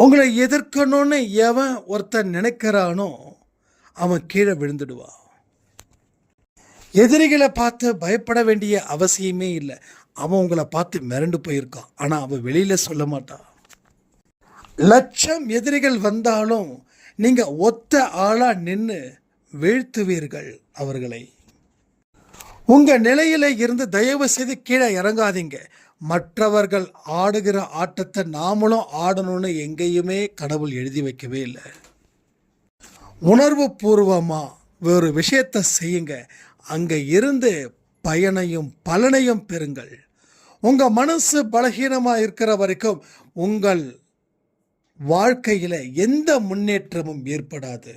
உங்களை எதிர்க்கணும்னு எவன் ஒருத்தன் நினைக்கிறானோ அவன் கீழே விழுந்துடுவான். எதிரிகளை பார்த்து பயப்பட வேண்டிய அவசியமே இல்லை. அவன் உங்களை பார்த்து மிரண்டு போயிருக்கான், ஆனால் அவன் வெளியில் சொல்ல மாட்டான். லட்சம் எதிரிகள் வந்தாலும் நீங்கள் ஒத்த ஆளாக நின்று வீழ்த்துவீர்கள் அவர்களை. உங்கள் நிலையில இருந்து தயவு செய்து கீழே இறங்காதீங்க. மற்றவர்கள் ஆடுகிற ஆட்டத்தை நாமளும் ஆடணும்னு எங்கேயுமே கடவுள் எழுதி வைக்கவே இல்லை. உணர்வு பூர்வமாக வேறு விஷயத்தை செய்யுங்க. அங்கே இருந்து பயனையும் பலனையும் பெறுங்கள். உங்கள் மனசு பலகீனமாக இருக்கிற வரைக்கும் உங்கள் வாழ்க்கையில் எந்த முன்னேற்றமும் ஏற்படாது.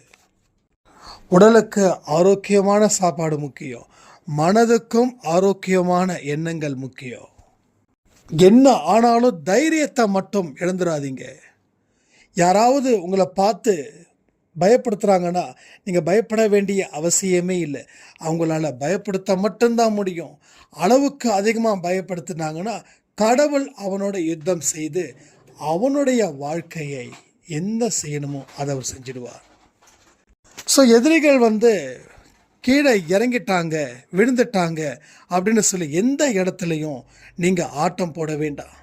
உடலுக்கு ஆரோக்கியமான சாப்பாடு முக்கியம், மனதுக்கும் ஆரோக்கியமான எண்ணங்கள் முக்கியம். என்ன ஆனாலும் தைரியத்தை மட்டும் இழந்துடாதீங்க. யாராவது உங்களை பார்த்து பயப்படுத்துகிறாங்கன்னா நீங்கள் பயப்பட வேண்டிய அவசியமே இல்லை. அவங்களால பயப்படுத்த மட்டும்தான் முடியும். அளவுக்கு அதிகமாக பயப்படுத்தினாங்கன்னா கடவுள் அவனோட யுத்தம் செய்து அவனுடைய வாழ்க்கையை என்ன செய்யணுமோ அதை அவர் செஞ்சிடுவார். ஸோ எதிரிகள் கீழே இறங்கிட்டாங்க, விழுந்துட்டாங்க அப்படின்னு சொல்லி எந்த இடத்துலையும் நீங்கள் ஆட்டம் போட வேண்டாம்.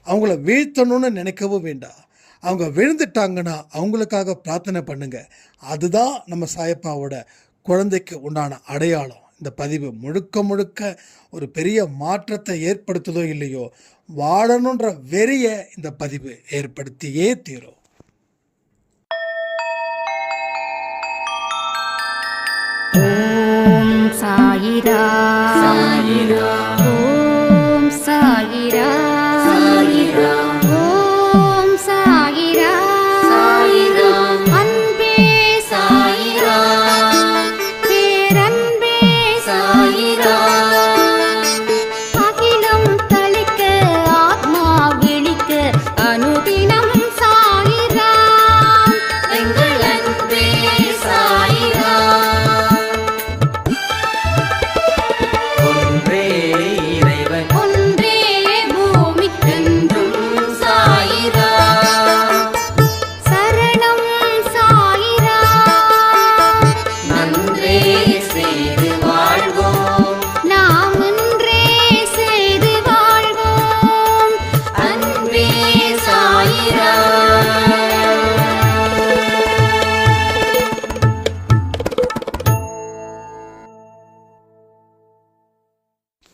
அவங்கள வீழ்த்தணும்னு நினைக்கவும் வேண்டாம். அவங்க விழுந்துட்டாங்கன்னா அவங்களுக்காக பிரார்த்தனை பண்ணுங்க. அதுதான் நம்ம சாயப்பாவோட குழந்தைக்கு உண்டான அடையாளம். இந்த பதிவு முழுக்க முழுக்க ஒரு பெரிய மாற்றத்தை ஏற்படுத்துதோ இல்லையோ, வாழணுன்ற வெறியை இந்த பதிவு ஏற்படுத்தியே தீரும். ஓம் சாயிரா சாயிரா, ஓம் சாயிரா சாயிரா, ஓம் சாயிரா சாயிரா, அன்பே சாயிரா, பேரன்பே சாயிரா, அகிலம் தளிக்க ஆத்மா விழிக்க அனுதினம் சாயிரா, எங்கள் அன்பே சாயிரா.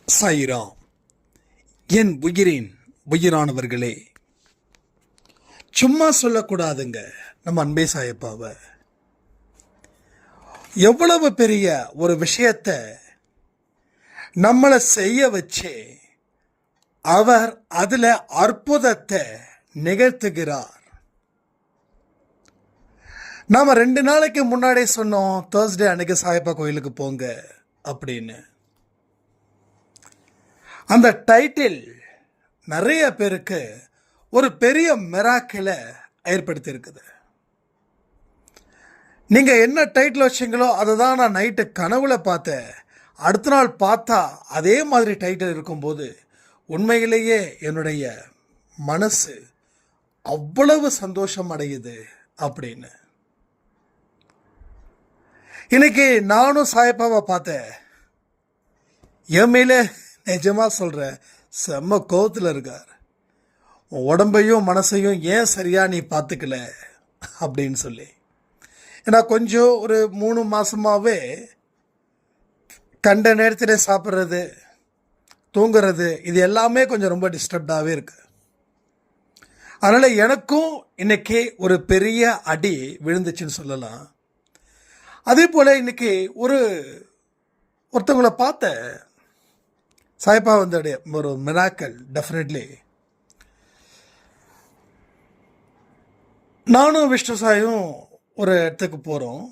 சாயிராம். என் உயிரின் உயிரானவர்களே, சும்மா சொல்லக்கூடாதுங்க நம்ம அன்பே சாயப்பாவை. எவ்வளவு பெரிய ஒரு விஷயத்தை நம்மளை செய்ய வச்சு அவர் அதில் அற்புதத்தை நிகழ்த்துகிறார். நாம் 2 நாளைக்கு முன்னாடி சொன்னோம் தேர்ஸ்டே அன்னைக்கு சாயப்பா கோயிலுக்கு போங்க அப்படின்னு. அந்த டைட்டில் நிறைய பேருக்கு ஒரு பெரிய மிராக்கிளை ஏற்படுத்தி இருக்குது. நீங்கள் என்ன டைட்டில் வச்சிங்களோ அதை தான் நான் நைட்டு கனவுல பார்த்தேன். அடுத்த நாள் பார்த்தா அதே மாதிரி டைட்டில் இருக்கும்போது உண்மையிலேயே என்னுடைய மனசு அவ்வளவு சந்தோஷம் அடையுது அப்படின்னு. இன்னைக்கு நானும் சாயப்பாவை பார்த்தேன். என் மேலே நிஜமாக சொல்கிறேன், செம்ம கோவத்தில் இருக்கார். உடம்பையும் மனசையும் ஏன் சரியாக நீ பார்த்துக்கல அப்படின்னு சொல்லி. ஏன்னா கொஞ்சம் ஒரு 3 மாதமாகவே கண்ட நேரத்தில் சாப்பிட்றது, தூங்குறது, இது எல்லாமே கொஞ்சம் ரொம்ப டிஸ்டர்ப்டாகவே இருக்கு. அதனால் எனக்கும் இன்னைக்கு ஒரு பெரிய அடி விழுந்துச்சுன்னு சொல்லலாம். அதே போல் இன்னைக்கு ஒருத்தவங்களை பார்த்த சாயப்பா ஒரு மிராக்கல் டெஃபினெட்லி. நானும் விஷ்ணு சாயும் ஒரு இடத்துக்கு போகிறோம்.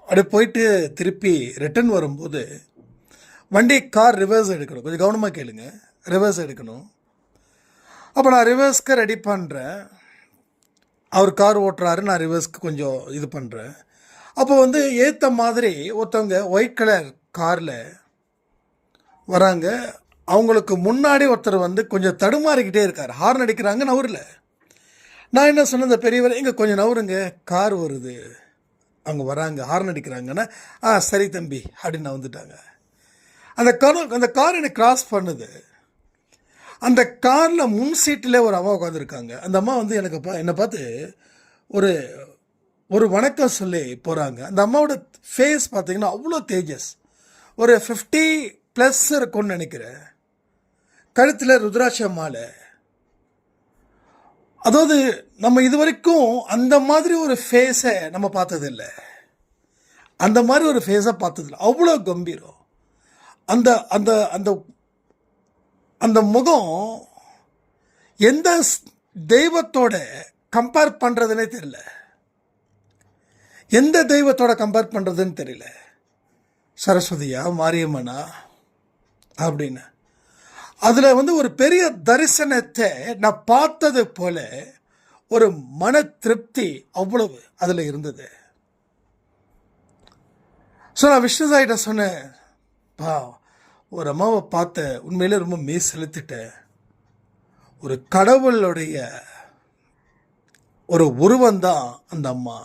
அப்படியே போயிட்டு திருப்பி ரிட்டர்ன் வரும்போது கார் ரிவர்ஸ் எடுக்கணும். கொஞ்சம் கவனமாக கேளுங்க, ரிவர்ஸ் எடுக்கணும். அப்போ நான் ரிவர்ஸ்க்கு ரெடி பண்ணுறேன். அவர் கார் ஓட்டுறாரு, நான் ரிவர்ஸ்க்கு கொஞ்சம் இது பண்ணுறேன். அப்போ ஏற்ற மாதிரி ஒருத்தவங்க ஒயிட் கலர் காரில் வராங்க. அவங்களுக்கு முன்னாடி ஒருத்தர் கொஞ்சம் தடுமாறிக்கிட்டே இருக்கார். ஹார்ன் அடிக்கிறாங்க, நவரில். நான் என்ன சொன்னேன், இந்த பெரியவர் இங்கே கொஞ்சம் நவருங்க, கார் வருது, அவங்க வராங்க, ஹார்ன் அடிக்கிறாங்கன்னா சரி தம்பி அப்படின்னு நான் வந்துட்டாங்க. அந்த கார் என்னை கிராஸ் பண்ணுது. அந்த காரில் முன் சீட்டில் ஒரு அம்மா உட்காந்துருக்காங்க. அந்த அம்மா வந்து என்னை பார்த்து ஒரு ஒரு வணக்கம் சொல்லி போகிறாங்க. அந்த அம்மாவோட ஃபேஸ் பார்த்தீங்கன்னா அவ்வளோ தேஜஸ், ஒரு 50+ இருக்கும்னு நினைக்கிறேன். கழுத்தில் ருத்ராட்ச மாலை. அதாவது நம்ம இது வரைக்கும் அந்த மாதிரி ஒரு ஃபேஸை நம்ம பார்த்ததில்லை, அந்த மாதிரி ஒரு ஃபேஸை பார்த்ததில்லை. அவ்வளோ கம்பீரம். அந்த அந்த அந்த அந்த முகம் எந்த தெய்வத்தோட கம்பேர் பண்ணுறதுனே தெரியல, எந்த தெய்வத்தோட கம்பேர் பண்ணுறதுன்னு தெரியல. சரஸ்வதியா, மாரியம்மனா அப்படின்னு. அதில் வந்து ஒரு பெரிய தரிசனத்தை நான் பார்த்தது போல ஒரு மன திருப்தி அவ்வளவு அதில் இருந்தது. ஸோ நான் விஷ்ணு சாயிட்ட சொன்னேன், ஒரு அம்மாவை பார்த்த உண்மையிலே ரொம்ப மெய் செலுத்திட்டேன். ஒரு கடவுளுடைய ஒரு உருவந்தான் அந்த அம்மா.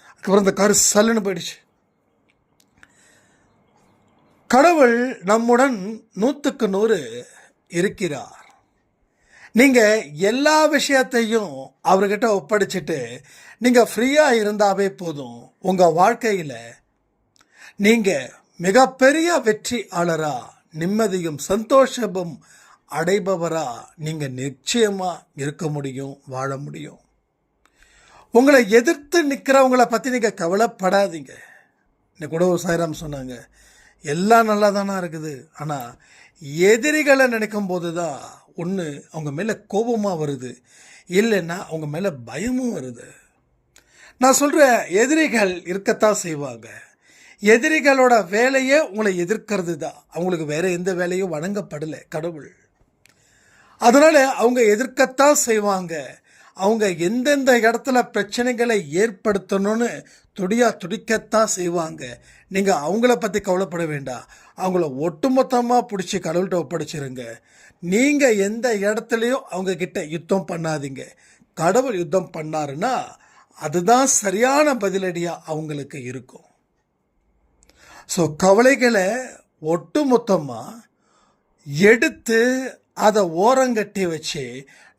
அதுக்கப்புறம் அந்த காரு சல்லுன்னு போயிடுச்சு. கடவுள் நம்முடன் 100க்கு 100 இருக்கிறார். நீங்கள் எல்லா விஷயத்தையும் அவர்கிட்ட ஒப்படைச்சிட்டு நீங்கள் ஃப்ரீயாக இருந்தாவே போதும். உங்கள் வாழ்க்கையில் நீங்கள் மிகப்பெரிய வெற்றியாளரா, நிம்மதியும் சந்தோஷமும் அடைபவரா நீங்கள் நிச்சயமாக இருக்க முடியும், வாழ முடியும். உங்களை எதிர்த்து நிற்கிறவங்களை பற்றி நீங்கள் கவலைப்படாதீங்க. இன்னைக்கு கூட ஒரு சாய்ராம் சொன்னாங்க, எல்லாம் நல்லா தானே இருக்குது, ஆனால் எதிரிகளை நினைக்கும் போது தான் ஒன்று அவங்க மேலே கோபமாக வருது, இல்லைன்னா அவங்க மேலே பயமும் வருது. நான் சொல்கிறேன், எதிரிகள் இருக்கத்தான் செய்வாங்க. எதிரிகளோட வேலையே உங்களை எதிர்க்கிறது தான். அவங்களுக்கு வேற எந்த வேலையும் வழங்கப்படலை கடவுள். அதனால் அவங்க எதிர்க்கத்தான் செய்வாங்க. அவங்க எந்தெந்த இடத்துல பிரச்சனைகளை ஏற்படுத்தணும்னு துடிக்கத்தான் செய்வாங்க. நீங்கள் அவங்கள பற்றி கவலைப்பட வேண்டாம். அவங்கள ஒட்டுமொத்தமாக பிடிச்சி கடவுள்கிட்ட ஒப்படைச்சிருங்க. நீங்கள் எந்த இடத்துலையும் அவங்கக்கிட்ட யுத்தம் பண்ணாதீங்க. கடவுள் யுத்தம் பண்ணாருன்னா அதுதான் சரியான பதிலடியாக அவங்களுக்கு இருக்கும். ஸோ கவலைகளை ஒட்டுமொத்தமாக எடுத்து அதை ஓரங்கட்டி வச்சு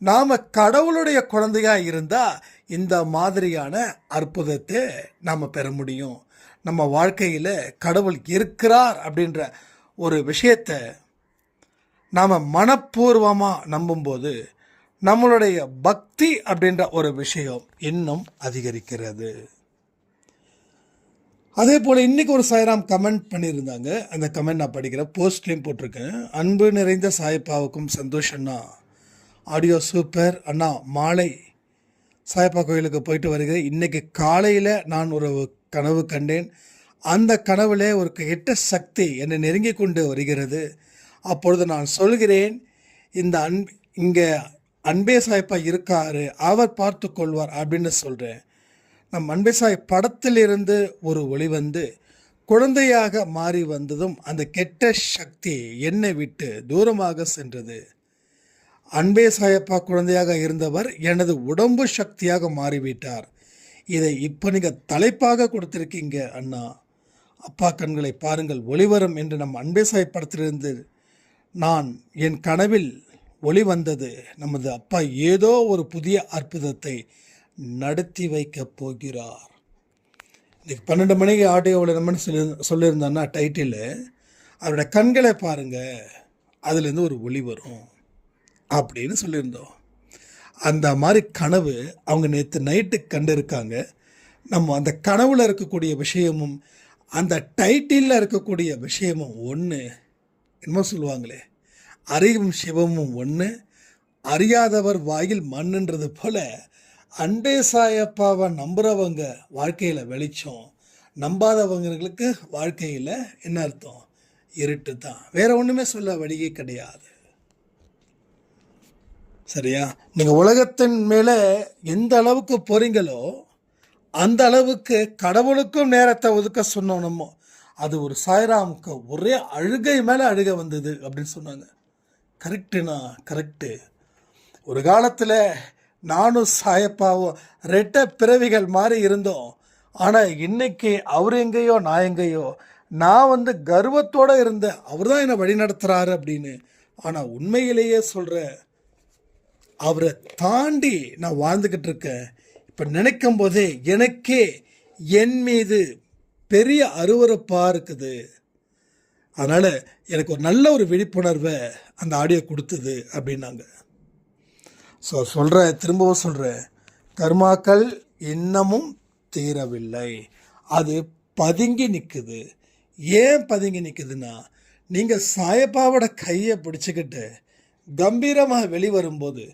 நாம் கடவுளுடைய குழந்தையாக இருந்தால் இந்த மாதிரியான அற்புதத்தை நாம் பெற முடியும். நம்ம வாழ்க்கையில் கடவுள் இருக்கிறார் அப்படின்ற ஒரு விஷயத்தை நாம் மனப்பூர்வமாக நம்பும்போது நம்மளுடைய பக்தி அப்படின்ற ஒரு விஷயம் இன்னும் அதிகரிக்கிறது. அதே போல் இன்றைக்கி ஒரு சாய்ராம் கமெண்ட் பண்ணியிருந்தாங்க. அந்த கமெண்ட் நான் படிக்கிறேன், போஸ்ட்லேயும் போட்டிருக்கேன். அன்பு நிறைந்த சாயப்பாவுக்கும் சந்தோஷம்னா, ஆடியோ சூப்பர் அண்ணா. மாலை சாயப்பா கோயிலுக்கு போயிட்டு வருகிறேன். இன்றைக்கி காலையில் நான் ஒரு கனவு கண்டேன். அந்த கனவுல ஒரு கெட்ட சக்தி என்னை நெருங்கி கொண்டு வருகிறது. அப்பொழுது நான் சொல்கிறேன், இங்கே அன்பே சாயப்பா இருக்காரு, அவர் பார்த்து கொள்வார் அப்படின்னு சொல்கிறேன். நம் அன்பே சாய் படத்திலிருந்து ஒரு ஒளி வந்து குழந்தையாக மாறி வந்ததும் அந்த கெட்ட சக்தி என்னை விட்டு தூரமாக சென்றது. அன்பே சாயப்பா குழந்தையாக இருந்தவர் எனது உடம்பு சக்தியாக மாறிவிட்டார். இதை இப்போ நீங்கள் தலைப்பாக கொடுத்துருக்கீங்க அண்ணா. அப்பா கண்களை பாருங்கள், ஒளிவரும் என்று நம் அன்பே சாய் படத்திலிருந்து நான் என் கனவில் ஒளி வந்தது. நமது அப்பா ஏதோ ஒரு புதிய அற்புதத்தை நடத்தி வைக்கப் போகிறார். இன்றைக்கி 12 மணிக்கு ஆடியோவில் நம்ம சொல்லியிருந்தோன்னா டைட்டில், அவரோட கண்களை பாருங்கள், அதுலேருந்து ஒரு ஒளி வரும் அப்படின்னு சொல்லியிருந்தோம். அந்த மாதிரி கனவு அவங்க நேற்று நைட்டு கண்டிருக்காங்க. நம்ம அந்த கனவில் இருக்கக்கூடிய விஷயமும் அந்த டைட்டிலில் இருக்கக்கூடிய விஷயமும் ஒன்று. என்னமோ சொல்லுவாங்களே, அறிவும் சிவமும் ஒன்று, அறியாதவர் வாயில் மண்ணுன்றது போல் அன்பே சாயப்பாவை நம்புகிறவங்க வாழ்க்கையில் வெளிச்சம், நம்பாதவங்களுக்கு வாழ்க்கையில் என்ன அர்த்தம், இருட்டு தான். வேறு ஒன்றுமே சொல்ல வழியே கிடையாது. சரியா? நீங்கள் உலகத்தின் மேலே எந்த அளவுக்கு போகிறீங்களோ அந்த அளவுக்கு கடவுளுக்கும் நேரத்தை ஒதுக்க சொன்னோம். அது ஒரு சாய்ராமுக்கு ஒரே அழுகை மேலே அழுகை வந்தது அப்படின்னு சொன்னாங்க. கரெக்டுண்ணா, கரெக்டு. ஒரு காலத்தில் நானும் சாயப்பாவும் ரெட்டை பிறவிகள் மாதிரி இருந்தோம். ஆனால் இன்னைக்கு அவர் எங்கேயோ நான் எங்கேயோ. நான் கர்வத்தோடு இருந்தேன், அவர் தான் என்னை வழி நடத்துகிறாரு அப்படின்னு. ஆனால் உண்மையிலேயே சொல்கிறேன், அவரை தாண்டி நான் வாழ்ந்துக்கிட்டு இருக்கேன். இப்போ நினைக்கும் போதே எனக்கே என் மீது பெரிய அருவருப்பாக இருக்குது. அதனால் எனக்கு ஒரு நல்ல ஒரு விழிப்புணர்வை அந்த ஆடியோ கொடுத்தது அப்படின்னாங்க. ஸோ திரும்பவும் சொல்கிறேன், கர்மாக்கள் இன்னமும் தீரவில்லை, அது பதுங்கி நிற்குது. ஏன் பதுங்கி நிற்குதுன்னா, நீங்கள் சாயப்பாவோட கையை பிடிச்சிக்கிட்டு கம்பீரமாக வெளிவரும்போது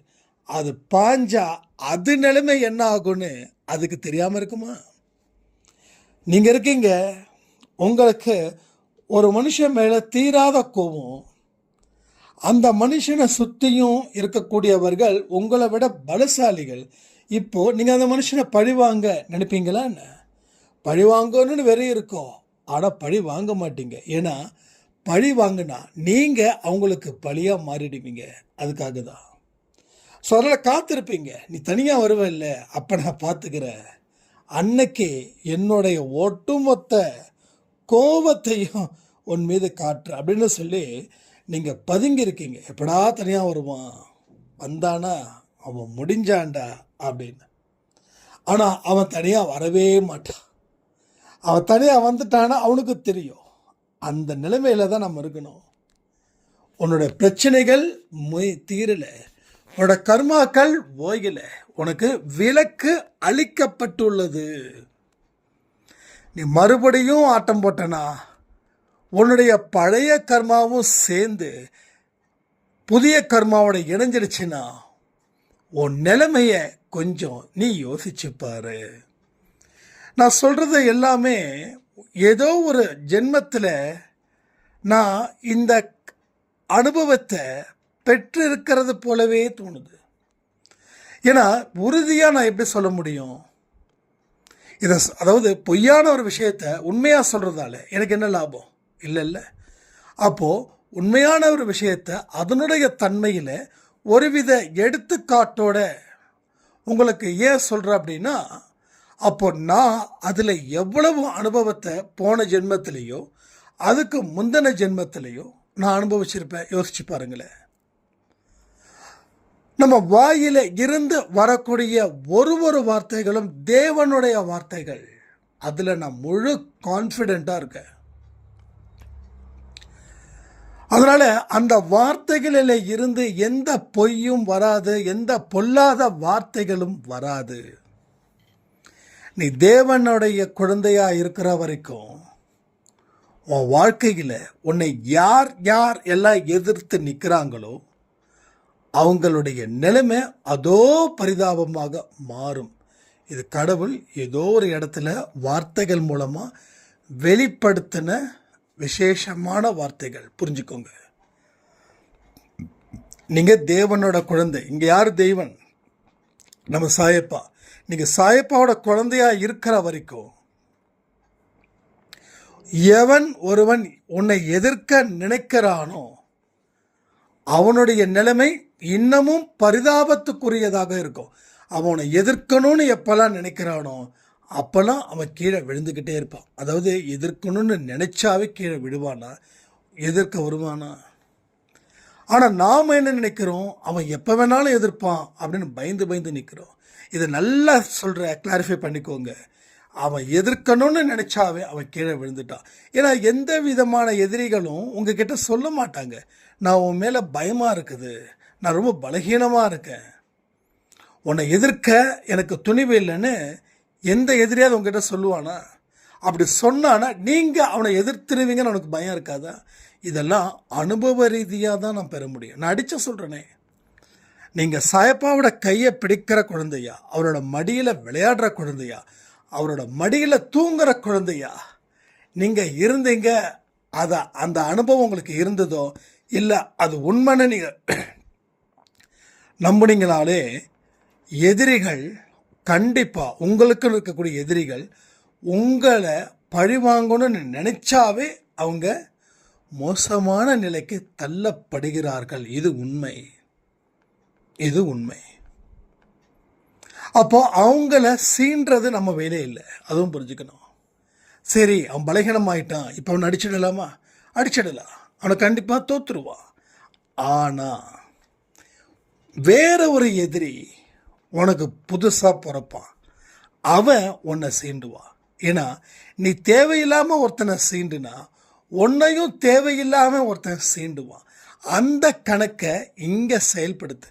அது பாஞ்சா அது நிலைமை என்ன ஆகும்னு அதுக்கு தெரியாமல் இருக்குமா? நீங்கள் இருக்கீங்க, உங்களுக்கு ஒரு மனுஷன் மேலே தீராத கோபம், அந்த மனுஷனை சுற்றியும் இருக்கக்கூடியவர்கள் உங்களை விட பலசாலிகள். இப்போது நீங்கள் அந்த மனுஷனை பழி வாங்க நினைப்பீங்களா? என்ன பழி வாங்கணும்னு வெறி இருக்கும், ஆனால் பழி வாங்க மாட்டீங்க. ஏன்னா பழி வாங்கினா நீங்கள் அவங்களுக்கு பழியாக மாறிடுவீங்க. அதுக்காக தான். ஸோ அதனால் காத்திருப்பீங்க, நீ தனியாக வருவ இல்லை, அப்போ நான் பார்த்துக்கிறேன், அன்னைக்கு என்னுடைய ஒட்டுமொத்த கோபத்தையும் உன் மீது காட்டுற அப்படின்னு சொல்லி நீங்கள் பதுங்கி இருக்கீங்க. எப்படா தனியாக வருவான், வந்தானா அவன் முடிஞ்சான்டா அப்படின்னு. ஆனால் அவன் தனியாக வரவே மாட்டான். அவன் தனியாக வந்துட்டானா அவனுக்கு தெரியும். அந்த நிலைமையில தான் நம்ம இருக்கணும். உன்னோட பிரச்சனைகள் தீரலை, உன்னோட கர்மாக்கள் ஓயலை, உனக்கு விலக்கு அளிக்கப்பட்டுள்ளது. நீ மறுபடியும் ஆட்டம் போட்டனா உன்னுடைய பழைய கர்மாவும் சேர்ந்து புதிய கர்மாவோட இணைஞ்சிடுச்சுன்னா உன் நிலைமைய கொஞ்சம் நீ யோசிச்சுப்பாரு. நான் சொல்கிறது எல்லாமே ஏதோ ஒரு ஜென்மத்தில் நான் இந்த அனுபவத்தை பெற்று இருக்கிறது போலவே தோணுது. ஏன்னா உறுதியாக நான் எப்படி சொல்ல முடியும்? அதாவது பொய்யான ஒரு விஷயத்த உண்மையாக சொல்கிறதால எனக்கு என்ன லாபம்? இல்லை. அப்போது உண்மையான ஒரு விஷயத்தை அதனுடைய தன்மையில் ஒருவித எடுத்துக்காட்டோட உங்களுக்கு ஏன் சொல்கிறேன் அப்படின்னா, அப்போ நான் அதில் எவ்வளவு அனுபவத்தை போன ஜென்மத்திலேயோ அதுக்கு முந்தின ஜென்மத்திலேயோ நான் அனுபவிச்சிருப்பேன். யோசிச்சு பாருங்களேன். நம்ம வாயில இருந்து வரக்கூடிய ஒரு வார்த்தைகளும் தேவனுடைய வார்த்தைகள். அதில் நான் முழு கான்ஃபிடென்ட்டாக இருக்கேன். அதனால் அந்த வார்த்தைகளில் இருந்து எந்த பொய்யும் வராது, எந்த பொல்லாத வார்த்தைகளும் வராது. நீ தேவனுடைய குழந்தையாக இருக்கிற வரைக்கும் உன் வாழ்க்கையில் உன்னை யார் யார் எல்லாம் எதிர்த்து நிற்கிறாங்களோ அவங்களுடைய நிலைமை அதோ பரிதாபமாக மாறும். இது கடவுள் ஏதோ ஒரு இடத்துல வார்த்தைகள் மூலமாக வெளிப்படுத்தின விசேஷமான வார்த்தைகள். புரிஞ்சுக்கோங்க, நீங்கள் தேவனோட குழந்தை. இங்கே யார் தெய்வன்? நம்ம சாயப்பா. நீங்கள் சாயப்பாவோட குழந்தையாக இருக்கிற வரைக்கும் எவன் ஒருவன் உன்னை எதிர்க்க நினைக்கிறானோ அவனுடைய நிலைமை இன்னமும் பரிதாபத்துக்குரியதாக இருக்கும். அவனை எதிர்க்கணும்னு எப்பெல்லாம் நினைக்கிறானோ அப்போல்லாம் அவன் கீழே விழுந்துக்கிட்டே இருப்பான். அதாவது எதிர்க்கணும்னு நினைச்சாவே கீழே விடுவானா, எதிர்க்க வருவானா? ஆனால் நாம் என்ன நினைக்கிறோம், அவன் எப்போ வேணாலும் எதிர்ப்பான் அப்படின்னு பயந்து நிற்கிறோம். இதை நல்லா கிளாரிஃபை பண்ணிக்கோங்க. அவன் எதிர்க்கணும்னு நினச்சாவே அவன் கீழே விழுந்துட்டான். ஏன்னா எந்த விதமான எதிரிகளும் உங்ககிட்ட சொல்ல மாட்டாங்க, நான் உன் மேலே பயமாக இருக்குது, நான் ரொம்ப பலகீனமாக இருக்கேன், உன்னை எதிர்க்க எனக்கு துணிவு இல்லைன்னு எந்த எதிரியாவது உங்ககிட்ட சொல்லுவானா? அப்படி சொன்னானா நீங்கள் அவனை எதிர்த்துருவீங்கன்னு உனக்கு பயம் இருக்காதா? இதெல்லாம் அனுபவ ரீதியாக தான் நான் பெற முடியும். நான் அடித்து சொல்கிறேனே, நீங்கள் சாயப்பாவோட கையை பிடிக்கிற குழந்தையா, அவரோட மடியில் விளையாடுற குழந்தையா, அவரோட மடியில் தூங்குற குழந்தையா நீங்கள் இருந்தீங்க, அந்த அனுபவம் உங்களுக்கு இருந்ததோ இல்லை அது உண்மைன்னு நீங்கள் நம்புனீங்கனாலே எதிரிகள் கண்டிப்பாக உங்களுக்குன்னு இருக்கக்கூடிய எதிரிகள் உங்களை பழிவாங்கணும்னு நினைச்சாவே அவங்க மோசமான நிலைக்கு தள்ளப்படுகிறார்கள். இது உண்மை. அப்போது அவங்கள சீன்றது நம்ம வேலையே இல்லை, அதுவும் புரிஞ்சுக்கணும். சரி, அவன் பலகீனமாயிட்டான், இப்போ அவனை அடிச்சிடலாமா? அடிச்சிடலாம், அவனை கண்டிப்பாக தோற்றுருவான். ஆனால் வேற ஒரு எதிரி உனக்கு புதுசாக பிறப்பான், அவன் உன்னை சீண்டுவான். ஏன்னா நீ தேவையில்லாமல் ஒருத்தனை சீண்டுனா உன்னையும் தேவையில்லாமல் ஒருத்தன் சீண்டுவான். அந்த கணக்கை இங்கே செயல்படுத்து.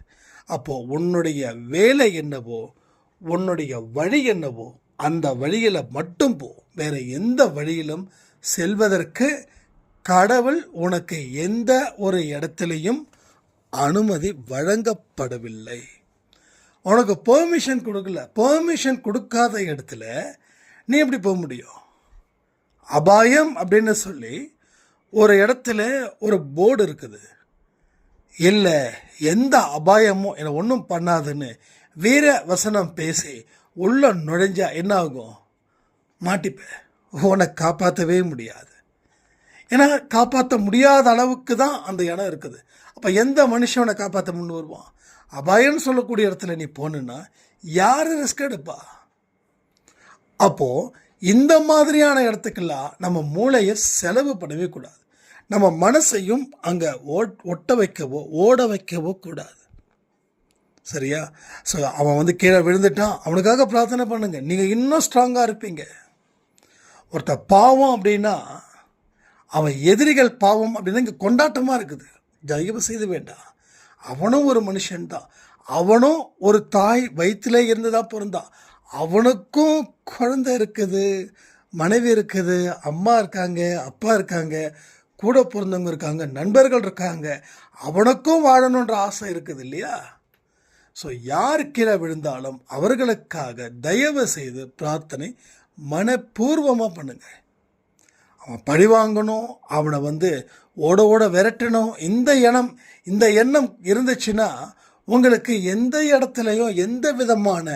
அப்போது உன்னுடைய வேலை என்னவோ, உன்னுடைய வழி என்னவோ, அந்த வழியில் மட்டும் போ. வேற எந்த வழியிலும் செல்வதற்கு கடவுள் உனக்கு எந்த ஒரு இடத்துலையும் அனுமதி வழங்கப்படவில்லை. உனக்கு பெர்மிஷன் கொடுக்கல. பெர்மிஷன் கொடுக்காத இடத்துல நீ எப்படி போக முடியும்? அபாயம் அப்படின்னு சொல்லி ஒரு இடத்துல ஒரு போர்டு இருக்குது, இல்லை எந்த அபாயமும் என்னை ஒன்றும் பண்ணாதுன்னு வீர வசனம் பேசி உள்ள நுழைஞ்சா என்ன ஆகும்? மாட்டிப்ப. உன்னை காப்பாற்றவே முடியாது. ஏன்னா காப்பாற்ற முடியாத அளவுக்கு தான் அந்த இடம் இருக்குது. அப்போ எந்த மனுஷனை காப்பாற்ற முன் வருவான்? அபாயம்னு சொல்லக்கூடிய இடத்துல நீ போனா யார் ரிஸ்க் எடுப்பா? அப்போது இந்த மாதிரியான இடத்துக்கெல்லாம் நம்ம மூளையை செலவு பண்ணவே கூடாது. நம்ம மனசையும் அங்கே ஒட்ட வைக்கவோ ஓட வைக்கவோ கூடாது. சரியா? ஸோ அவன் கீழே விழுந்துட்டான், அவனுக்காக பிரார்த்தனை பண்ணுங்க, நீங்கள் இன்னும் ஸ்ட்ராங்காக இருப்பீங்க. ஒருத்த பாவம் அப்படின்னா அவன் எதிரிகள் பாவம் அப்படின்னா இங்கே கொண்டாட்டமாக இருக்குது. தயவு செய்து வேண்டாம். அவனும் ஒரு மனுஷன்தான். அவனும் ஒரு தாய் வயிற்றிலே இருந்து தான் பிறந்தான். அவனுக்கும் குழந்தை இருக்குது, மனைவி இருக்குது, அம்மா இருக்காங்க, அப்பா இருக்காங்க, கூட பிறந்தவங்க இருக்காங்க, நண்பர்கள் இருக்காங்க. அவனுக்கும் வாழணுன்ற ஆசை இருக்குது இல்லையா? ஸோ யார் கீழே விழுந்தாலும் அவர்களுக்காக தயவு செய்து பிரார்த்தனை மனப்பூர்வமாக பண்ணுங்க. அவன் பழி வாங்கணும், அவனை ஓட ஓட விரட்டணும், இந்த எண்ணம் இருந்துச்சுன்னா உங்களுக்கு எந்த இடத்துலையும் எந்த விதமான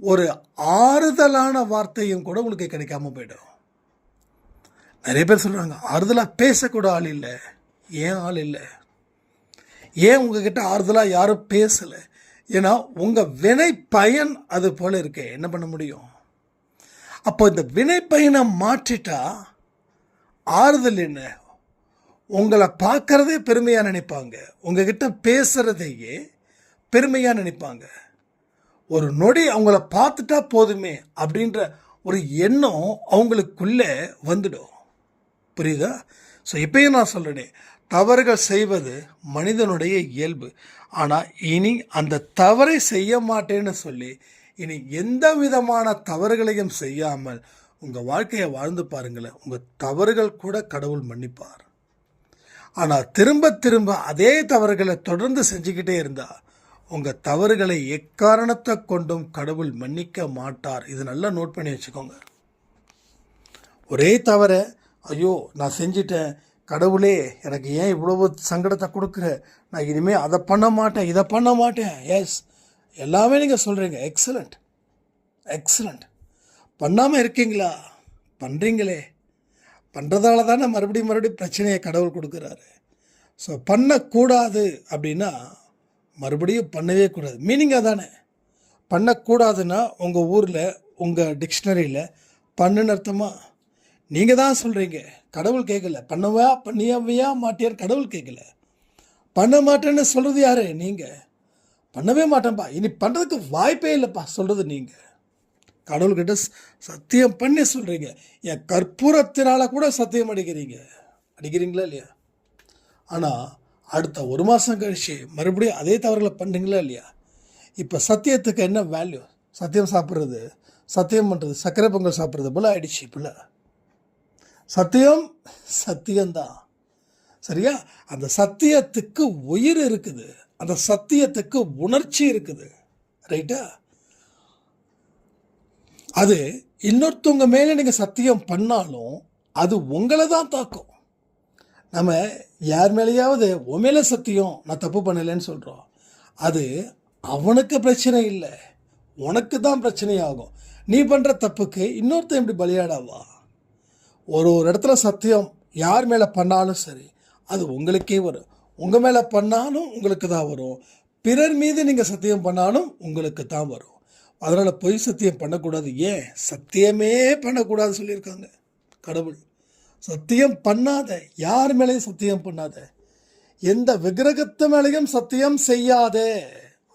ஒரு ஆறுதலான வார்த்தையும் கூட உங்களுக்கு கிடைக்காம போயிடும். நிறைய பேர் சொல்கிறாங்க, ஆறுதலாக பேசக்கூட ஆள் இல்லை. ஏன் ஆள் இல்லை? ஏன் உங்ககிட்ட ஆறுதலாக யாரும் பேசலை? ஏன்னா உங்கள் வினை பயன் அது போல் இருக்கு. என்ன பண்ண முடியும்? அப்போ இந்த வினை பயனை மாற்றிட்டா ஆறுதல் என்ன? உங்களை பார்க்கறதே பெருமையாக நினைப்பாங்க, உங்ககிட்ட பேசுகிறதையே பெருமையாக நினைப்பாங்க. ஒரு நொடி அவங்கள பார்த்துட்டா போதுமே அப்படின்ற ஒரு எண்ணம் அவங்களுக்குள்ளே வந்துடும். புரியுதா? ஸோ இப்பயும் நான் சொல்கிறேனே, தவறுகள் செய்வது மனிதனுடைய இயல்பு. ஆனால் இனி அந்த தவறை செய்ய மாட்டேன்னு சொல்லி இனி எந்த விதமான தவறுகளையும் செய்யாமல் உங்கள் வாழ்க்கையை வாழ்ந்து பாருங்களேன். உங்கள் தவறுகள் கூட கடவுள் மன்னிப்பார். ஆனால் திரும்ப திரும்ப அதே தவறுகளை தொடர்ந்து செஞ்சுக்கிட்டே இருந்தால் உங்கள் தவறுகளை எக்காரணத்தை கொண்டும் கடவுள் மன்னிக்க மாட்டார். இது நல்லா நோட் பண்ணி வச்சுக்கோங்க. ஒரே தவிர ஐயோ நான் செஞ்சிட்டேன், கடவுளே எனக்கு ஏன் இவ்வளவு சங்கடத்தை கொடுக்குற, நான் இனிமேல் அதை பண்ண மாட்டேன், இதை பண்ண மாட்டேன். எஸ், எல்லாமே நீங்கள் சொல்கிறீங்க, எக்ஸலண்ட் எக்ஸலண்ட். பண்ணாமல் இருக்கீங்களா? பண்ணுறீங்களே. பண்ணுறதால தானே மறுபடியும் பிரச்சனையை கடவுள் கொடுக்குறாரு. ஸோ பண்ணக்கூடாது அப்படின்னா மறுபடியும் பண்ணவே கூடாது. மீனிங்காக தானே. பண்ணக்கூடாதுன்னா உங்கள் ஊரில் உங்கள் டிக்ஷனரியில் பண்ணுன்னு அர்த்தமா? நீங்கள் தான் சொல்கிறீங்க, கடவுள் கேட்கல. பண்ணியவையா மாட்டியார் கடவுள் கேட்கல. பண்ண மாட்டேன்னு சொல்கிறது யார்? நீங்கள். பண்ணவே மாட்டேன்ப்பா, இனி பண்ணுறதுக்கு வாய்ப்பே இல்லைப்பா சொல்கிறது நீங்கள். கடவுள்கிட்ட சத்தியம் பண்ணி சொல்கிறீங்க. என் கற்பூரத்தினால் கூட சத்தியம் அடிக்கிறீங்களா இல்லையா? ஆனால் அடுத்த ஒரு மாதம் கழிச்சு மறுபடியும் அதே தவறுகளை பண்ணுறீங்களா இல்லையா? இப்போ சத்தியத்துக்கு என்ன வேல்யூ? சத்தியம் சாப்பிட்றது, சத்தியம் பண்ணுறது, சர்க்கரை பொங்கல் சாப்பிட்றது போல் ஆயிடுச்சு. இப்போல சத்தியம்தான். சரியா? அந்த சத்தியத்துக்கு உயிர் இருக்குது, அந்த சத்தியத்துக்கு உணர்ச்சி இருக்குது. ரைட்டா? அது இன்னொருத்தவங்க மேலே நீங்கள் சத்தியம் பண்ணாலும் அது உங்களை தான் தாக்கும். நம்ம யார் மேலேயாவது உன் மேலே சத்தியம் நான் தப்பு பண்ணலைன்னு சொல்கிறோம், அது அவனுக்கு பிரச்சனை இல்லை, உனக்கு தான் பிரச்சனையாகும். நீ பண்ணுற தப்புக்கு இன்னொருத்தன் எப்படி பலியாடாவா? ஒரு இடத்துல சத்தியம் யார் மேலே பண்ணாலும் சரி அது உங்களுக்கே வரும். உங்கள் மேலே பண்ணாலும் உங்களுக்கு தான் வரும், பிறர் மீது நீங்கள் சத்தியம் பண்ணாலும் உங்களுக்கு தான் வரும். அதனால் பொய் சத்தியம் பண்ணக்கூடாது. ஏன் சத்தியமே பண்ணக்கூடாது சொல்லியிருக்காங்க கடவுள். சத்தியம் பண்ணாத, யார் மேலேயும் சத்தியம் பண்ணாத, எந்த விக்கிரகத்து மேலேயும் சத்தியம் செய்யாதே.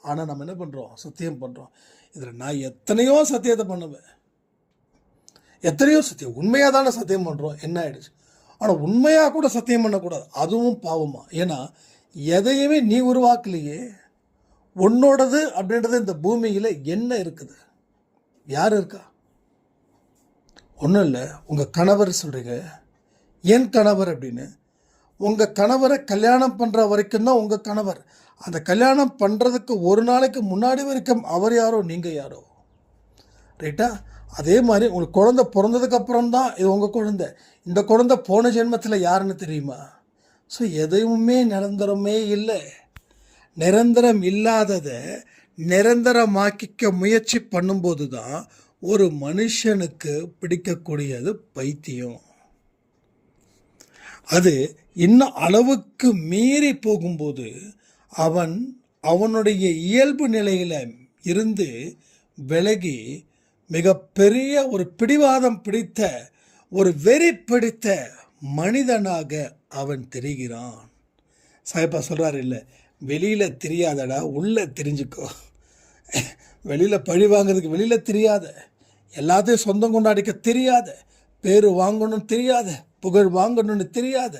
ஆனால் நம்ம என்ன பண்ணுறோம், சத்தியம் பண்ணுறோம். இதில் நான் எத்தனையோ சத்தியத்தை பண்ணுவேன், எத்தனையோ சத்தியம் உண்மையாக தானே சத்தியம் பண்ணுறோம். என்ன ஆயிடுச்சு, ஆனால் உண்மையாக கூட சத்தியம் பண்ணக்கூடாது, அதுவும் பாவமா. ஏன்னா எதையுமே நீ உருவாக்கலையே, உன்னோடது அப்படின்றது இந்த பூமியில் என்ன இருக்குது, யார் இருக்கா? ஒன்றும் இல்லை. உங்கள் கணவர் சொல்கிறீங்க, என் கணவர் அப்படின்னு. உங்கள் கணவரை கல்யாணம் பண்ணுற வரைக்கும் தான் உங்கள் கணவர். அந்த கல்யாணம் பண்ணுறதுக்கு ஒரு நாளைக்கு முன்னாடி வரைக்கும் அவர் யாரோ நீங்கள் யாரோ, ரைட்டா? அதே மாதிரி உங்களுக்கு குழந்தை பிறந்ததுக்கப்புறம் தான் இது உங்கள் குழந்தை. இந்த குழந்தை போன ஜென்மத்தில் யாருன்னு தெரியுமா? ஸோ எதுவுமே நிரந்தரமே இல்லை. நிரந்தரம் இல்லாததை நிரந்தரமாக்கிக்க முயற்சி பண்ணும்போது தான் ஒரு மனுஷனுக்கு பிடிக்கக்கூடியது பைத்தியம். அது இன்னும் அளவுக்கு மீறி போகும்போது அவனுடைய இயல்பு நிலையில் இருந்து விலகி மிகப்பெரிய ஒரு பிடிவாதம் பிடித்த, ஒரு வெறி பிடித்த மனிதனாக அவன் தெரிகிறான். சாயப்பா சொல்கிறார், இல்லை வெளியில் தெரியாதடா, உள்ளே தெரிஞ்சுக்கோ. வெளியில் பழி வாங்கிறதுக்கு வெளியில் தெரியாத, எல்லாத்தையும் சொந்தம் கொண்டாடிக்க தெரியாத, பேர் வாங்கணும்னு தெரியாத, புகழ் வாங்கணும்னு தெரியாத,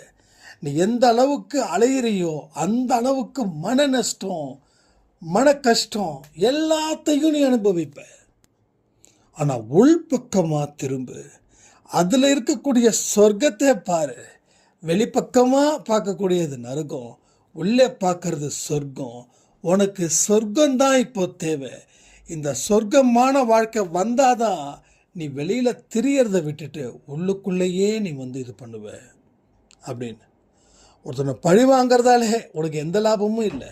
நீ எந்த அளவுக்கு அலையிறியோ அந்த அளவுக்கு மன நஷ்டம், மன கஷ்டம் எல்லாத்தையும் நீ அனுபவிப்ப. ஆனால் உள்பக்கமாக திரும்பு, அதில் இருக்கக்கூடிய சொர்க்கத்தை பாரு. வெளிப்பக்கமாக பார்க்கக்கூடியது நரகம், உள்ளே பார்க்கறது சொர்க்கம். உனக்கு சொர்க்கம்தான் இப்போ தேவை. இந்த சொர்க்கமான வாழ்க்கை வந்தாதான் நீ வெளியில் திரியறதை விட்டுட்டு உள்ளுக்குள்ளேயே நீ இது பண்ணுவ அப்படின்னு. ஒருத்தனை பழி வாங்கிறதாலே உனக்கு எந்த லாபமும் இல்லை.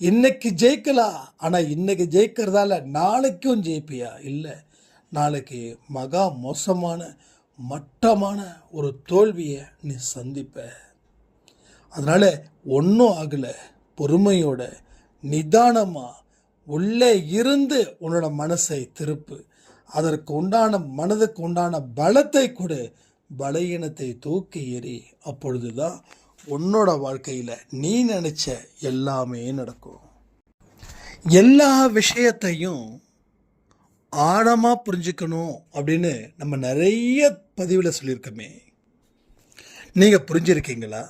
இன்னைக்கு ஜெயிக்கலாம், ஆனால் இன்னைக்கு ஜெயிக்கிறதால நாளைக்கும் ஜெயிப்பியா? இல்லை, நாளைக்கு மகா மோசமான மட்டமான ஒரு தோல்வியை நீ சந்திப்ப. அதனால் ஒன்றும் ஆகலை, பொறுமையோட நிதானமாக உள்ளே இருந்து உன்னோட மனசை திருப்பு. அதற்கு உண்டான மனதுக்கு உண்டான பலத்தை கொடு, பலவீனத்தை தூக்கி எறி. அப்பொழுது தான் உன்னோட வாழ்க்கையில் நீ நினச்ச எல்லாமே நடக்கும். எல்லா விஷயத்தையும் ஆழமாக புரிஞ்சுக்கணும் அப்படின்னு நம்ம நிறைய பதிவில் சொல்லியிருக்கோமே, நீங்கள் புரிஞ்சிருக்கீங்களா?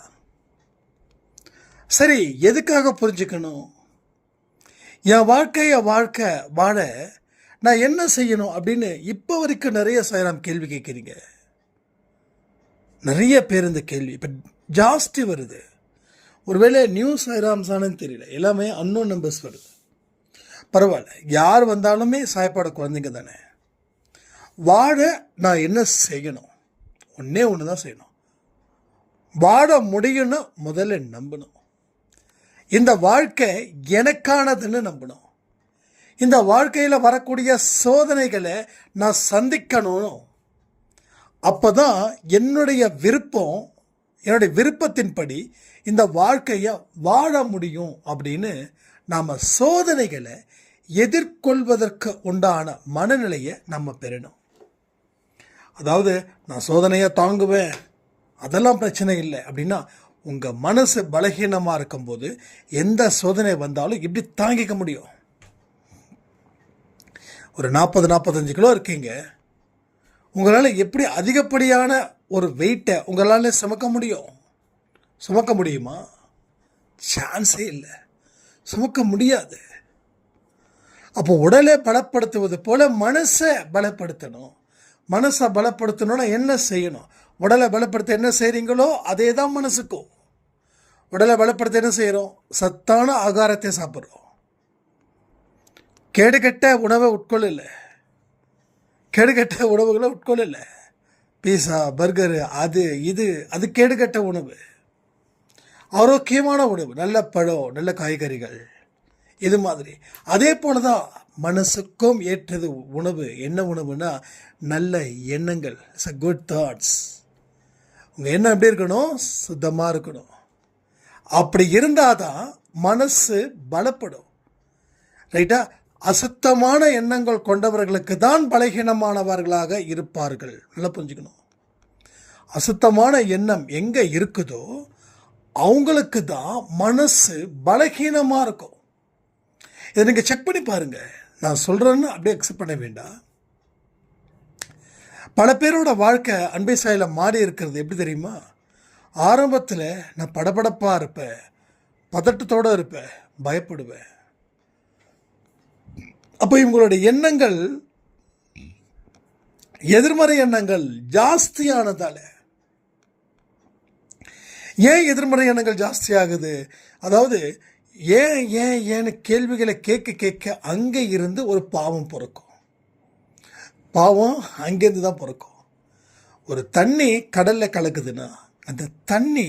சரி, எதுக்காக புரிஞ்சுக்கணும்? என் வாழ்க்கையை வாழ நான் என்ன செய்யணும் அப்படின்னு இப்போ வரைக்கும் நிறைய சாயராம் கேள்வி கேட்குறீங்க. நிறைய பேர் இந்த கேள்வி இப்போ ஜாஸ்தி வருது. ஒருவேளை நியூ சாய்ராம்ஸானு தெரியல, எல்லாமே அன்னோன் நம்பர்ஸ் வருது. பரவாயில்ல, யார் வந்தாலுமே சாயப்பாட குழந்தைங்க தானே. வாழ நான் என்ன செய்யணும்? ஒன்றே ஒன்று தான் செய்யணும். வாழ முடியும்னு முதல்ல நம்பணும். இந்த வாழ்க்கை எனக்கானதுன்னு நம்பணும். இந்த வாழ்க்கையில் வரக்கூடிய சோதனைகளை நான் சந்திக்கணும். அப்போ தான் என்னுடைய விருப்பத்தின்படி இந்த வாழ்க்கையை வாழ முடியும் அப்படின்னு நாம் சோதனைகளை எதிர்கொள்வதற்கு உண்டான மனநிலையை நம்ம பெறணும். அதாவது நான் சோதனையை தாங்குவேன், அதெல்லாம் பிரச்சனை இல்லை அப்படின்னா, உங்கள் மனசு பலகீனமாக இருக்கும்போது எந்த சோதனை வந்தாலும் இப்படி தாங்கிக்க முடியும். ஒரு 40-45 கிலோ இருக்கீங்க, உங்களால் எப்படி அதிகப்படியான ஒரு வெயிட்டை உங்களால் சுமக்க முடியுமா? சான்ஸே இல்லை, சுமக்க முடியாது. அப்போ உடலை பலப்படுத்துவது போல மனசை பலப்படுத்தணும். மனசை பலப்படுத்தணும்னா என்ன செய்யணும்? உடலை பலப்படுத்த என்ன செய்கிறீங்களோ அதே தான் மனசுக்கும். உடலை பலப்படுத்த என்ன செய்கிறோம்? சத்தான ஆகாரத்தை சாப்பிட்றோம். கேடுகட்ட உணவை உட்கொள்ளலை, கேடுகட்ட உணவுகளை உட்கொள்ளலை. பீஸா, பர்கரு, அது கேடுகட்ட உணவு. ஆரோக்கியமான உணவு, நல்ல பழம், நல்ல காய்கறிகள், இது மாதிரி. அதே போல தான் மனசுக்கும் ஏற்றது உணவு. என்ன உணவுனா நல்ல எண்ணங்கள், குட் தாட்ஸ். உங்கள் எண்ணம் எப்படி இருக்கணும்? சுத்தமாக இருக்கணும். அப்படி இருந்தால் தான் மனசு பலப்படும், ரைட்டா? அசுத்தமான எண்ணங்கள் கொண்டவர்களுக்கு தான் பலகீனமானவர்களாக இருப்பார்கள். நல்லா புரிஞ்சுக்கணும். அசுத்தமான எண்ணம் எங்கே இருக்குதோ அவங்களுக்கு தான் மனசு பலகீனமாக இருக்கும். இதை நீங்கள் செக் பண்ணி பாருங்கள். நான் சொல்கிறேன்னு அப்படியே அக்செப்ட் பண்ண வேண்டாம். பல பேரோட வாழ்க்கை அன்பை சாயில மாறி இருக்கிறது எப்படி தெரியுமா? ஆரம்பத்தில் நான் படபடப்பாக இருப்பேன், பதட்டத்தோடு இருப்பேன், பயப்படுவேன். அப்போ இவங்களுடைய எண்ணங்கள், எதிர்மறை எண்ணங்கள் ஜாஸ்தியானதால. ஏன் எதிர்மறை எண்ணங்கள் ஜாஸ்தி ஆகுது? அதாவது ஏன் ஏன் ஏன்னு கேள்விகளை கேட்க கேட்க அங்கே இருந்து ஒரு பாவம் பிறக்கும். பாவம் அங்கேருந்து தான் பிறக்கும். ஒரு தண்ணி கடலில் கலக்குதுன்னா அந்த தண்ணி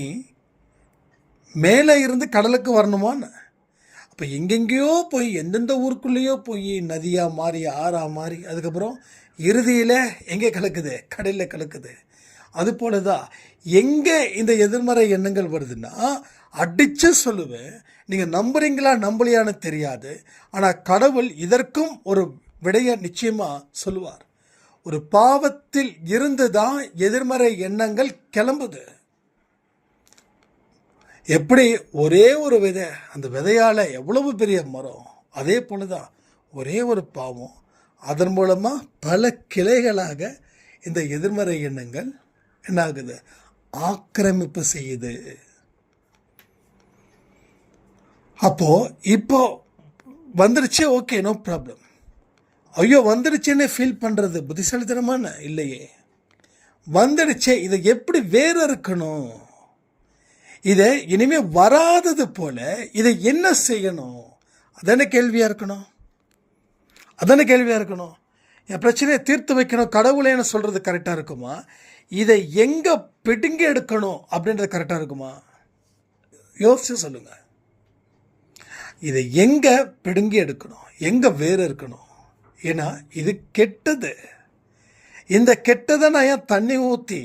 மேலே இருந்து கடலுக்கு வரணுமான்னு. அப்போ எங்கெங்கேயோ போய் எந்தெந்த ஊருக்குள்ளேயோ போய் நதியாக மாறி ஆறாக மாறி அதுக்கப்புறம் இறுதியில் எங்கே கலக்குது? கடலில் கலக்குது. அதுபோல தான் எங்கே இந்த எதிர்மறை எண்ணங்கள் வருதுன்னா அடித்து சொல்லுவேன். நீங்கள் நம்புறீங்களா நம்பலையான்னு தெரியாது. ஆனால் கடவுள் இதற்கும் ஒரு விடையை நிச்சயமாக சொல்லுவார். ஒரு பாவத்தில் இருந்து தான் எதிர்மறை எண்ணங்கள் கிளம்புது. எப்படி ஒரே ஒரு விதை, அந்த விதையால் எவ்வளவு பெரிய மரம், அதே போல தான் ஒரே ஒரு பாவம், அதன் மூலமாக பல கிளைகளாக இந்த எதிர்மறை எண்ணங்கள் என்ன ஆகுது? ஆக்கிரமிப்பு செய்யுது. அப்போ இப்போ வந்துருச்சு, ஓகே, நோ ப்ராப்ளம். ஐயோ வந்துடுச்சேன்னு ஃபீல் பண்ணுறது புத்திசாலித்தனமான இல்லையே. வந்துடுச்சே, இதை எப்படி வேற இருக்கணும்? இதை இனிமேல் வராதது போல இதை என்ன செய்யணும்? அதான கேள்வியாக இருக்கணும். என் பிரச்சனையை தீர்த்து வைக்கணும் கடவுளேன்னு சொல்கிறது கரெக்டாக இருக்குமா? இதை எங்கே பிடுங்கி எடுக்கணும் அப்படின்றது கரெக்டாக இருக்குமா? யோசிச்சு சொல்லுங்கள். இதை எங்கே பிடுங்கி எடுக்கணும், எங்கே வேறு இருக்கணும்? ஏன்னா இது கெட்டது. இந்த கெட்டதை நான் ஏன் தண்ணி ஊற்றி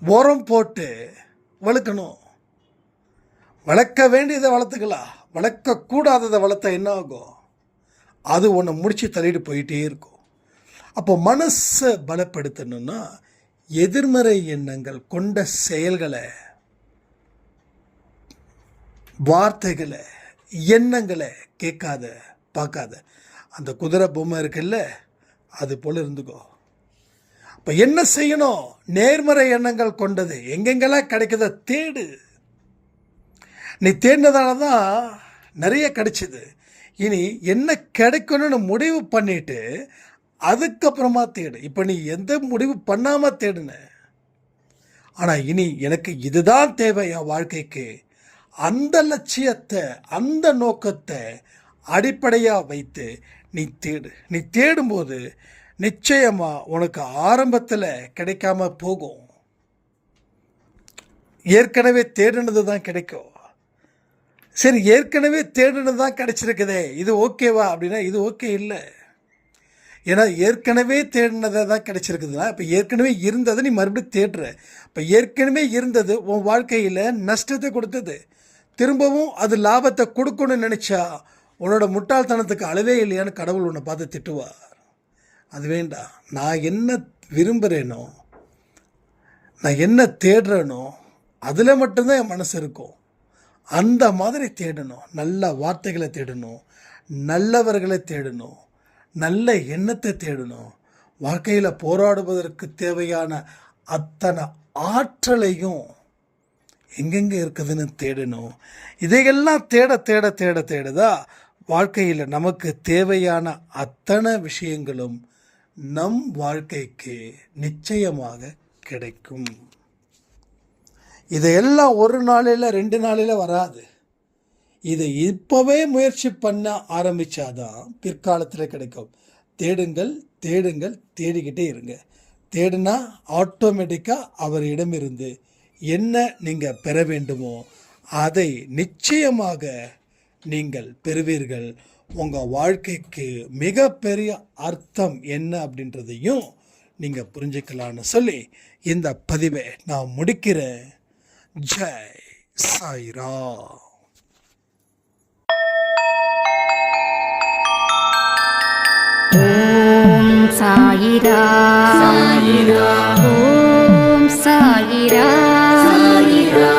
உரம் போட்டு வளர்க்கணும்? வளர்க்க வேண்டியதை வளர்த்துக்கலாம், வளர்க்கக்கூடாததை வளர்த்தா என்ன ஆகும்? அது ஒன்று முடிச்சு தள்ளிட்டு போயிட்டே இருக்கும். அப்போ மனசை பலப்படுத்தணும்னா எதிர்மறை எண்ணங்கள் கொண்ட செயல்களை, வார்த்தைகளை, எண்ணங்களை கேட்காத, பார்க்காத. அந்த குதிரை பொம்மை இருக்குல்ல, அது போல் இருந்துக்கோ. இப்போ என்ன செய்யணும்? நேர்மறை எண்ணங்கள் கொண்டது எங்கெங்கெல்லாம் கிடைக்குத தேடு. நீ தேடினதால தான் நிறைய கிடைச்சிது. இனி என்ன கிடைக்கணும்னு முடிவு பண்ணிட்டு அதுக்கப்புறமா தேடு. இப்போ நீ எந்த முடிவு பண்ணாமல் தேடுன, ஆனால் இனி எனக்கு இதுதான் தேவை என் வாழ்க்கைக்கு, அந்த லட்சியத்தை, அந்த நோக்கத்தை அடிப்படையாக வைத்து நீ தேடு. நீ தேடும்போது நிச்சயமாக உனக்கு ஆரம்பத்தில் கிடைக்காம போகும். ஏற்கனவே தேடினது தான் கிடைக்கும். சரி, ஏற்கனவே தேடினது தான் கிடைச்சிருக்குதே, இது ஓகேவா அப்படின்னா இது ஓகே இல்லை. ஏன்னா ஏற்கனவே தேடினதை தான் கிடைச்சிருக்குதுன்னா இப்போ ஏற்கனவே இருந்ததை நீ மறுபடியும் தேடுற. இப்போ ஏற்கனவே இருந்தது உன் வாழ்க்கையில் நஷ்டத்தை கொடுத்தது, திரும்பவும் அது லாபத்தை கொடுக்கணும்னு நினச்சா உன்னோட முட்டாள்தனத்துக்கு அளவே இல்லையான்னு கடவுள் உன்னை பார்த்து திட்டுவார். அது வேண்டாம். நான் என்ன விரும்புகிறேனோ, நான் என்ன தேடுறேனோ அதில் மட்டும்தான் என் மனசு இருக்கும். அந்த மாதிரி தேடணும். நல்ல வார்த்தைகளை தேடணும், நல்லவர்களை தேடணும், நல்ல எண்ணத்தை தேடணும். வாழ்க்கையில் போராடுவதற்கு தேவையான அத்தனை ஆற்றலையும் எங்கெங்கே இருக்குதுன்னு தேடணும். இதையெல்லாம் தேட தேட தேட தேடதான் வாழ்க்கையில் நமக்கு தேவையான அத்தனை விஷயங்களும் நம் வாழ்க்கைக்கு நிச்சயமாக கிடைக்கும். இதையெல்லாம் ஒரு நாளில் 2 நாளில் வராது. இதை இப்போவே முயற்சி பண்ண ஆரம்பித்தாதான் பிற்காலத்தில் கிடைக்கும். தேடுங்கள், தேடுங்கள், தேடிக்கிட்டே இருங்க. தேடினா ஆட்டோமேட்டிக்காக அவரிடமிருந்து என்ன நீங்கள் பெற வேண்டுமோ அதை நிச்சயமாக நீங்கள் பெறுவீர்கள். உங்கள் வாழ்க்கைக்கு மிகப்பெரிய அர்த்தம் என்ன அப்படின்றதையும் நீங்கள் புரிஞ்சுக்கலான்னு சொல்லி இந்த பதிவை நான் முடிக்கிறேன். ஜெய் சாய்ராம். ஓம் சாயிரா சாயிரா ஓம் சாயிரா சாயிரா